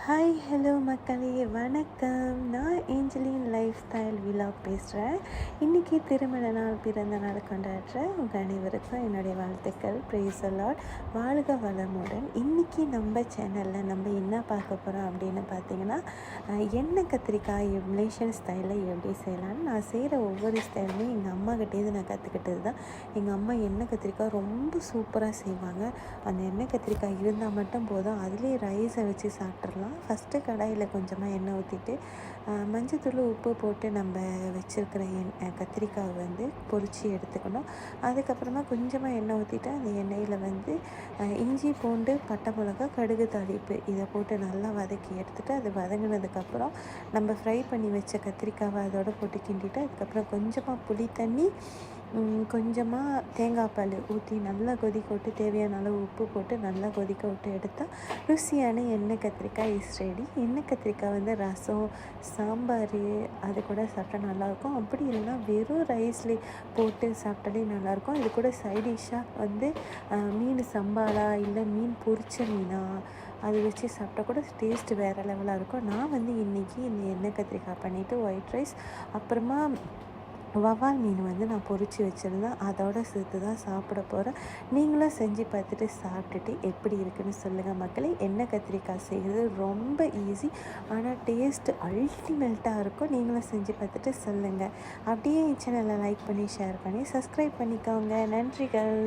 Hi hello மக்களே, வணக்கம். நான் ஏஞ்சலின் லைஃப் ஸ்டைல் விலாக் பேசுகிறேன். இன்றைக்கி திருமண நாள், பிறந்த நாள் கொண்டாடுற உங்கள் அனைவருக்கும் என்னுடைய வாழ்த்துக்கள். ப்ரைஸ் தி லார்ட். வாழ்க வளமுடன். இன்றைக்கி நம்ம சேனலில் நம்ம என்ன பார்க்க போகிறோம் அப்படின்னு பார்த்தீங்கன்னா, எண்ணெய் கத்திரிக்காய் மலேசியன் ஸ்டைலில் எப்படி செய்யலான்னு. நான் செய்கிற ஒவ்வொரு ஸ்டைலுமே எங்கள் அம்மாக்கிட்டேருந்து நான் கற்றுக்கிட்டது தான். எங்கள் அம்மா எண்ணெய் கத்திரிக்காய் ரொம்ப சூப்பராக செய்வாங்க. அந்த எண்ணெய் கத்திரிக்காய் இருந்தால் மட்டும் போதும், அதுலேயே ரைஸை வச்சு சாப்பிட்றலாம். ஃபஸ்ட்டு கடாயில் கொஞ்சமாக எண்ணெய் ஊற்றிட்டு மஞ்சத்தூள் உப்பு போட்டு நம்ம வச்சுருக்கிற கத்திரிக்காய் வந்து பொரித்து எடுத்துக்கணும். அதுக்கப்புறமா கொஞ்சமாக எண்ணெய் ஊற்றிட்டு அந்த எண்ணெயில் வந்து இஞ்சி பூண்டு பட்டை மிளகா கடுகு தாளிப்பு இதை போட்டு நல்லா வதக்கி எடுத்துகிட்டு, அது வதங்கினதுக்கப்புறம் நம்ம ஃப்ரை பண்ணி வச்ச கத்திரிக்காவை அதோடு போட்டு கிண்டிட்டு, அதுக்கப்புறம் கொஞ்சமாக புளி தண்ணி கொஞ்சமாக தேங்காய் பால் ஊற்றி நல்லா கொதிக்க விட்டு தேவையான அளவு உப்பு போட்டு நல்லா கொதிக்க விட்டு எடுத்தால் ருசியான எண்ணெய் கத்திரிக்காய் இஸ் ரெடி. எண்ணெய் கத்திரிக்காய் வந்து ரசம், சாம்பார் அது கூட சாப்பிட்டா நல்லாயிருக்கும். அப்படி இல்லைன்னா வெறும் ரைஸ்லேயே போட்டு சாப்பிட்டாலே நல்லாயிருக்கும். இது கூட சைடிஷ்ஷாக வந்து மீன் சம்பாலா இல்லை மீன் பொரிச்ச மீனா அது வச்சு சாப்பிட்டா கூட டேஸ்ட்டு வேறு லெவலாக இருக்கும். நான் வந்து இன்றைக்கி இந்த எண்ணெய் கத்திரிக்காய் பண்ணிவிட்டு ஒயிட் ரைஸ், அப்புறமா வவ்வால் மீன் வந்து நான் பொரித்து வச்சுருந்தேன், அதோடு சேர்த்து தான் சாப்பிட போகிறேன். நீங்களும் செஞ்சு பார்த்துட்டு சாப்பிட்டுட்டு எப்படி இருக்குன்னு சொல்லுங்கள் மக்களே. எண்ணெய் கத்திரிக்காய் செய்கிறது ரொம்ப ஈஸி, ஆனால் டேஸ்ட்டு அல்டிமேட்டாக இருக்கும். நீங்களும் செஞ்சு பார்த்துட்டு சொல்லுங்கள். அப்படியே என் சேனலை லைக் பண்ணி ஷேர் பண்ணி சப்ஸ்கிரைப் பண்ணிக்கோங்க. நன்றிகள்.